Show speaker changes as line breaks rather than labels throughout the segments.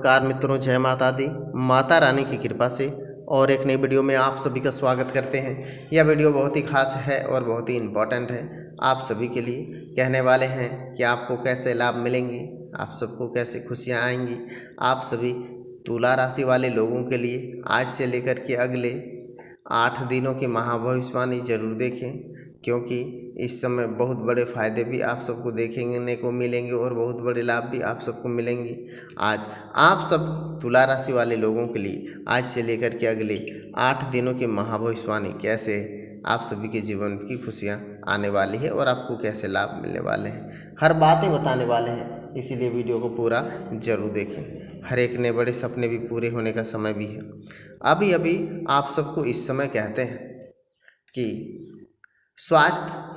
नमस्कार मित्रों, जय माता दी। माता रानी की कृपा से और एक नई वीडियो में आप सभी का स्वागत करते हैं। यह वीडियो बहुत ही खास है और बहुत ही इम्पोर्टेंट है आप सभी के लिए। कहने वाले हैं कि आपको कैसे लाभ मिलेंगे, आप सबको कैसे खुशियां आएंगी। आप सभी तुला राशि वाले लोगों के लिए आज से लेकर के अगले 8 दिनों की महाभविष्यवाणी जरूर देखें, क्योंकि इस समय बहुत बड़े फायदे भी आप सबको देखने को मिलेंगे और बहुत बड़े लाभ भी आप सबको मिलेंगे। आज आप सब तुला राशि वाले लोगों के लिए आज से लेकर के अगले 8 दिनों की महाभविष्यवाणी कैसे आप सभी के जीवन की खुशियां आने वाली है और आपको कैसे लाभ मिलने वाले हैं, हर बातें बताने वाले हैं। इसीलिए वीडियो को पूरा जरूर देखें। हर एक ने बड़े सपने भी पूरे होने का समय भी है। अभी अभी आप सबको इस समय कहते हैं कि स्वास्थ्य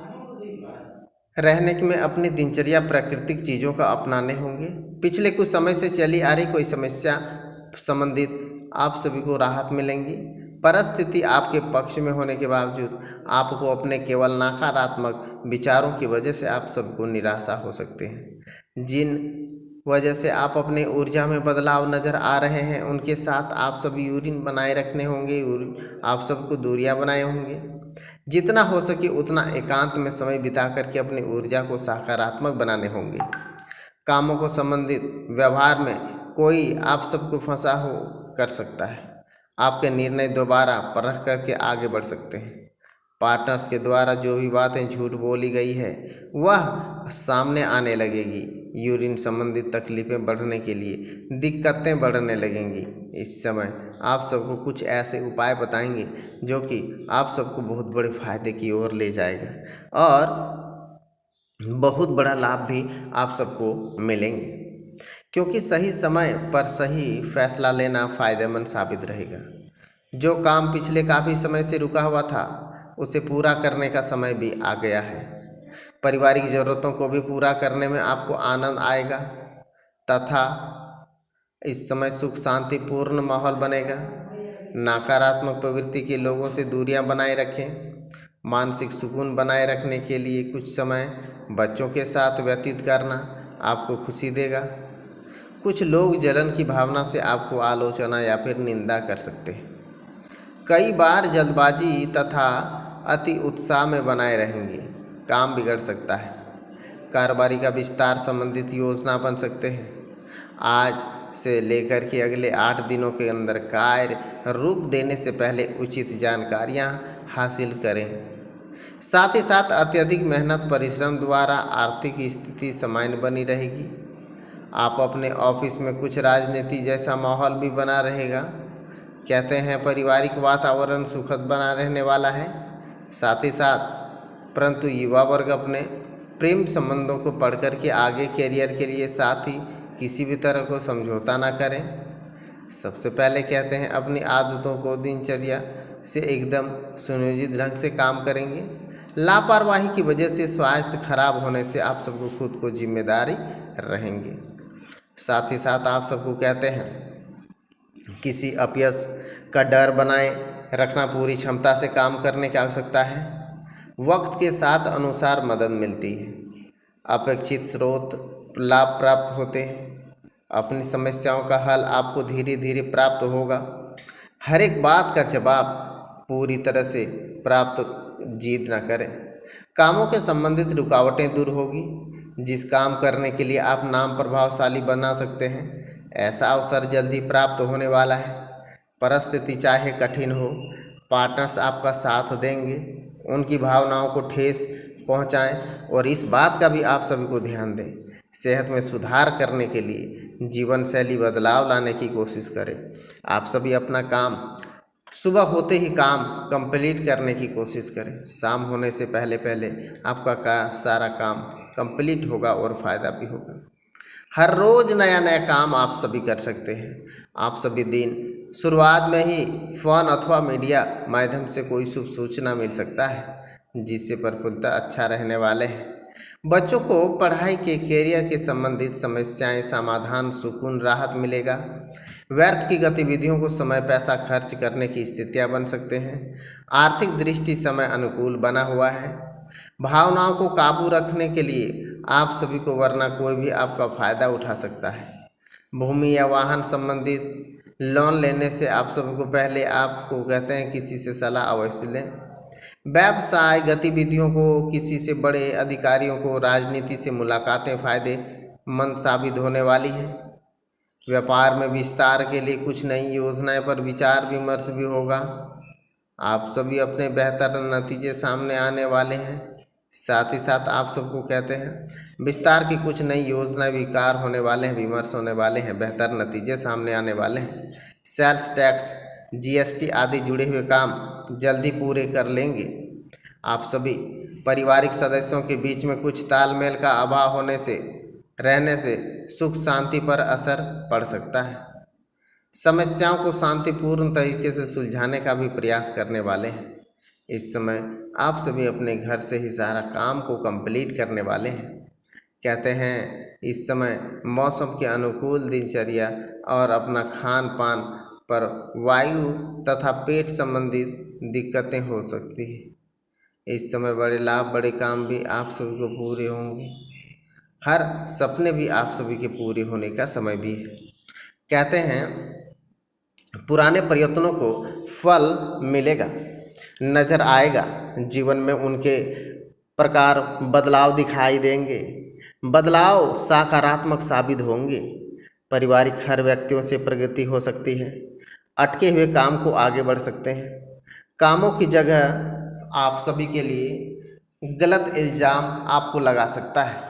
रहने में अपनी दिनचर्या प्राकृतिक चीज़ों का अपनाने होंगे। पिछले कुछ समय से चली आ रही कोई समस्या संबंधित आप सभी को राहत मिलेंगी। परिस्थिति आपके पक्ष में होने के बावजूद आपको अपने केवल नकारात्मक विचारों की वजह से आप सबको निराशा हो सकते हैं। जिन वजह से आप अपने ऊर्जा में बदलाव नज़र आ रहे हैं, उनके साथ आप सभी यूरिन बनाए रखने होंगे, आप सबको दूरियां बनाए होंगे। जितना हो सके उतना एकांत में समय बिता करके अपनी ऊर्जा को सकारात्मक बनाने होंगे। कामों को संबंधित व्यवहार में कोई आप सबको फंसा हो कर सकता है। आपके निर्णय दोबारा परख करके आगे बढ़ सकते हैं। पार्टनर्स के द्वारा जो भी बातें झूठ बोली गई है वह सामने आने लगेगी। यूरिन संबंधित तकलीफें बढ़ने के लिए दिक्कतें बढ़ने लगेंगी। इस समय आप सबको कुछ ऐसे उपाय बताएंगे जो कि आप सबको बहुत बड़े फायदे की ओर ले जाएगा और बहुत बड़ा लाभ भी आप सबको मिलेंगे, क्योंकि सही समय पर सही फैसला लेना फायदेमंद साबित रहेगा। जो काम पिछले काफ़ी समय से रुका हुआ था उसे पूरा करने का समय भी आ गया है। पारिवारिक ज़रूरतों को भी पूरा करने में आपको आनंद आएगा तथा इस समय सुख शांतिपूर्ण माहौल बनेगा। नकारात्मक प्रवृत्ति के लोगों से दूरियां बनाए रखें। मानसिक सुकून बनाए रखने के लिए कुछ समय बच्चों के साथ व्यतीत करना आपको खुशी देगा। कुछ लोग जलन की भावना से आपको आलोचना या फिर निंदा कर सकते हैं। कई बार जल्दबाजी तथा अति उत्साह में बनाए रहेंगे, काम बिगड़ सकता है। कारोबारी का विस्तार संबंधित योजना बन सकते हैं। आज से लेकर के अगले 8 दिनों के अंदर कार्य रूप देने से पहले उचित जानकारियां हासिल करें। साथ ही साथ अत्यधिक मेहनत परिश्रम द्वारा आर्थिक स्थिति सामान्य बनी रहेगी। आप अपने ऑफिस में कुछ राजनीति जैसा माहौल भी बना रहेगा। कहते हैं पारिवारिक वातावरण सुखद बना रहने वाला है। साथ ही साथ परंतु युवा वर्ग अपने प्रेम संबंधों को पढ़ कर के आगे कैरियर के लिए साथ ही किसी भी तरह को समझौता ना करें। सबसे पहले कहते हैं अपनी आदतों को दिनचर्या से एकदम सुनियोजित ढंग से काम करेंगे। लापरवाही की वजह से स्वास्थ्य खराब होने से आप सबको खुद को जिम्मेदारी रहेंगे। साथ ही साथ आप सबको कहते हैं किसी अपयश का डर बनाए रखना, पूरी क्षमता से काम करने की आवश्यकता है। वक्त के साथ अनुसार मदद मिलती है। अपेक्षित स्रोत लाभ प्राप्त होते हैं। अपनी समस्याओं का हल आपको धीरे धीरे प्राप्त होगा। हर एक बात का जवाब पूरी तरह से प्राप्त जिद न करें। कामों के संबंधित रुकावटें दूर होगी। जिस काम करने के लिए आप नाम प्रभावशाली बना सकते हैं, ऐसा अवसर जल्दी प्राप्त होने वाला है। परिस्थिति चाहे कठिन हो, पार्टनर्स आपका साथ देंगे। उनकी भावनाओं को ठेस पहुंचाएं और इस बात का भी आप सभी को ध्यान दें। सेहत में सुधार करने के लिए जीवन शैली बदलाव लाने की कोशिश करें। आप सभी अपना काम सुबह होते ही काम कंप्लीट करने की कोशिश करें। शाम होने से पहले पहले आपका सारा काम कंप्लीट होगा और फ़ायदा भी होगा। हर रोज़ नया नया काम आप सभी कर सकते हैं। आप सभी दिन शुरुआत में ही फ़ोन अथवा मीडिया माध्यम से कोई शुभ सूचना मिल सकता है, जिससे प्रफुल्लता अच्छा रहने वाले हैं। बच्चों को पढ़ाई के कैरियर के संबंधित समस्याएं समाधान सुकून राहत मिलेगा। व्यर्थ की गतिविधियों को समय पैसा खर्च करने की स्थितियां बन सकते हैं। आर्थिक दृष्टि समय अनुकूल बना हुआ है। भावनाओं को काबू रखने के लिए आप सभी को, वरना कोई भी आपका फ़ायदा उठा सकता है। भूमि या वाहन संबंधित लोन लेने से आप सभी को पहले आपको कहते हैं किसी से सलाह अवश्य लें। व्यवसाय गतिविधियों को, किसी से बड़े अधिकारियों को, राजनीति से मुलाकातें फायदेमंद साबित होने वाली हैं। व्यापार में विस्तार के लिए कुछ नई योजनाएं पर विचार विमर्श भी होगा। आप सभी अपने बेहतर नतीजे सामने आने वाले हैं। साथ ही साथ आप सबको कहते हैं विस्तार की कुछ नई योजनाएं विकार होने वाले हैं, विमर्श होने वाले हैं, बेहतर नतीजे सामने आने वाले हैं। सेल्स टैक्स, जीएसटी आदि जुड़े हुए काम जल्दी पूरे कर लेंगे। आप सभी पारिवारिक सदस्यों के बीच में कुछ तालमेल का अभाव रहने से सुख शांति पर असर पड़ सकता है। समस्याओं को शांतिपूर्ण तरीके से सुलझाने का भी प्रयास करने वाले हैं। इस समय आप सभी अपने घर से ही सारा काम को कंप्लीट करने वाले हैं। कहते हैं इस समय मौसम के अनुकूल दिनचर्या और अपना खान पान पर वायु तथा पेट संबंधित दिक्कतें हो सकती है। इस समय बड़े लाभ, बड़े काम भी आप सभी को पूरे होंगे। हर सपने भी आप सभी के पूरे होने का समय भी है। कहते हैं पुराने प्रयत्नों को फल मिलेगा, नजर आएगा। जीवन में उनके प्रकार बदलाव दिखाई देंगे। बदलाव सकारात्मक साबित होंगे। पारिवारिक हर व्यक्तियों से प्रगति हो सकती है। अटके हुए काम को आगे बढ़ सकते हैं। कामों की जगह आप सभी के लिए गलत इल्ज़ाम आपको लगा सकता है,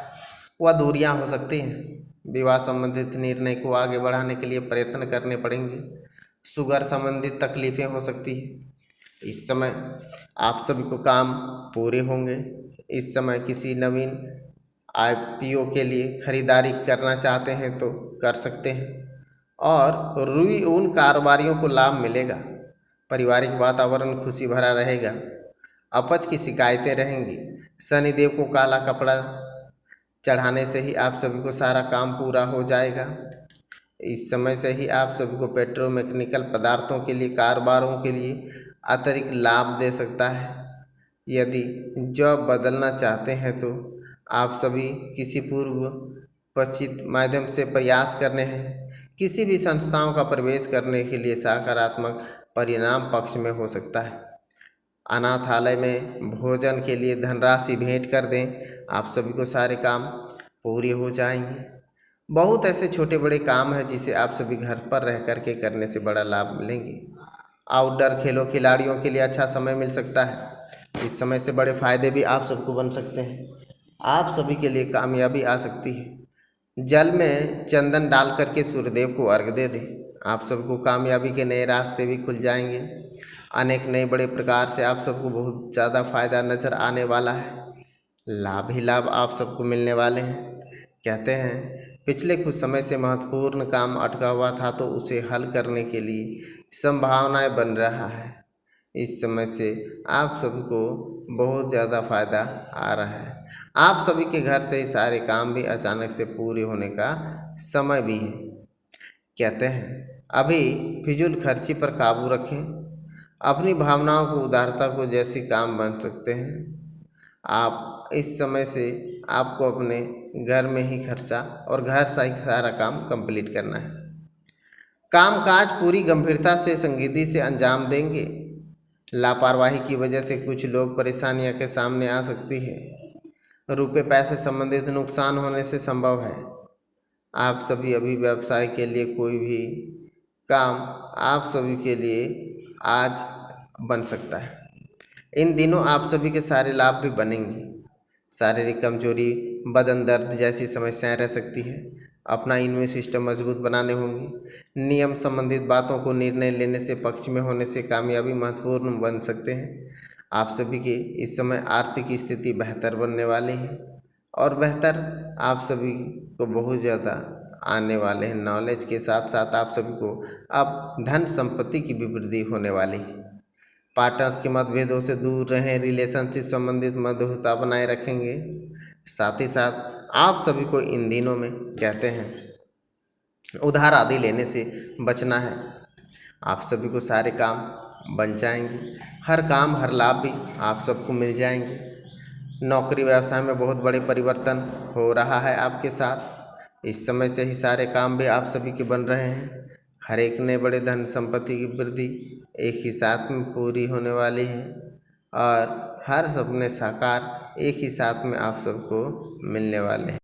वह दूरियां हो सकती हैं। विवाह संबंधित निर्णय को आगे बढ़ाने के लिए प्रयत्न करने पड़ेंगे। शुगर संबंधित तकलीफ़ें हो सकती है। इस समय आप सभी को काम पूरे होंगे। इस समय किसी नवीन आईपीओ के लिए खरीदारी करना चाहते हैं तो कर सकते हैं और रुई ऊन कारोबारियों को लाभ मिलेगा। पारिवारिक वातावरण खुशी भरा रहेगा। अपच की शिकायतें रहेंगी। शनिदेव को काला कपड़ा चढ़ाने से ही आप सभी को सारा काम पूरा हो जाएगा। इस समय से ही आप सभी को पेट्रोमैकेनिकल पदार्थों के लिए, कारोबारों के लिए अतिरिक्त लाभ दे सकता है। यदि जॉब बदलना चाहते हैं तो आप सभी किसी पूर्व परिचित माध्यम से प्रयास करने हैं। किसी भी संस्थाओं का प्रवेश करने के लिए सकारात्मक परिणाम पक्ष में हो सकता है। अनाथालय में भोजन के लिए धनराशि भेंट कर दें, आप सभी को सारे काम पूरे हो जाएंगे। बहुत ऐसे छोटे बड़े काम हैं जिसे आप सभी घर पर रह कर के करने से बड़ा लाभ मिलेंगे। आउटडोर खेलों खिलाड़ियों के लिए अच्छा समय मिल सकता है। इस समय से बड़े फायदे भी आप सबको बन सकते हैं। आप सभी के लिए कामयाबी आ सकती है। जल में चंदन डाल करके सूर्यदेव को अर्घ दे दें, आप सबको कामयाबी के नए रास्ते भी खुल जाएंगे। अनेक नए बड़े प्रकार से आप सबको बहुत ज़्यादा फायदा नज़र आने वाला है। लाभ ही लाभ आप सबको मिलने वाले हैं। कहते हैं पिछले कुछ समय से महत्वपूर्ण काम अटका हुआ था तो उसे हल करने के लिए संभावनाएं बन रहा है। इस समय से आप सभी को बहुत ज़्यादा फायदा आ रहा है। आप सभी के घर से ही सारे काम भी अचानक से पूरे होने का समय भी है। कहते हैं अभी फिजूल खर्ची पर काबू रखें। अपनी भावनाओं को, उदारता को जैसी काम बन सकते हैं। आप इस समय से आपको अपने घर में ही खर्चा और घर से ही सारा काम कंप्लीट करना है। कामकाज पूरी गंभीरता से संजीदगी से अंजाम देंगे। लापरवाही की वजह से कुछ लोग परेशानियां के सामने आ सकती है। रुपए पैसे संबंधित नुकसान होने से संभव है। आप सभी अभी व्यवसाय के लिए कोई भी काम आप सभी के लिए आज बन सकता है। इन दिनों आप सभी के सारे लाभ भी बनेंगे। शारीरिक कमजोरी, बदन दर्द जैसी समस्याएं रह सकती है। अपना इम्यून सिस्टम मजबूत बनाने होंगे। नियम संबंधित बातों को निर्णय लेने से पक्ष में होने से कामयाबी महत्वपूर्ण बन सकते हैं। आप सभी की इस समय आर्थिक स्थिति बेहतर बनने वाली है और बेहतर आप सभी को बहुत ज़्यादा आने वाले हैं। नॉलेज के साथ साथ आप सभी को अब धन संपत्ति की भी वृद्धि होने वाली है। पार्टनर्स के मतभेदों से दूर रहें। रिलेशनशिप संबंधित मधुरता बनाए रखेंगे। साथ ही साथ आप सभी को इन दिनों में कहते हैं उधार आदि लेने से बचना है। आप सभी को सारे काम बन जाएंगे। हर काम हर लाभ भी आप सबको मिल जाएंगे। नौकरी व्यवसाय में बहुत बड़े परिवर्तन हो रहा है आपके साथ। इस समय से ही सारे काम भी आप सभी के बन रहे हैं। हर एक ने बड़े धन संपत्ति की वृद्धि एक ही साथ में पूरी होने वाली है और हर सपने साकार एक ही साथ में आप सबको मिलने वाले हैं।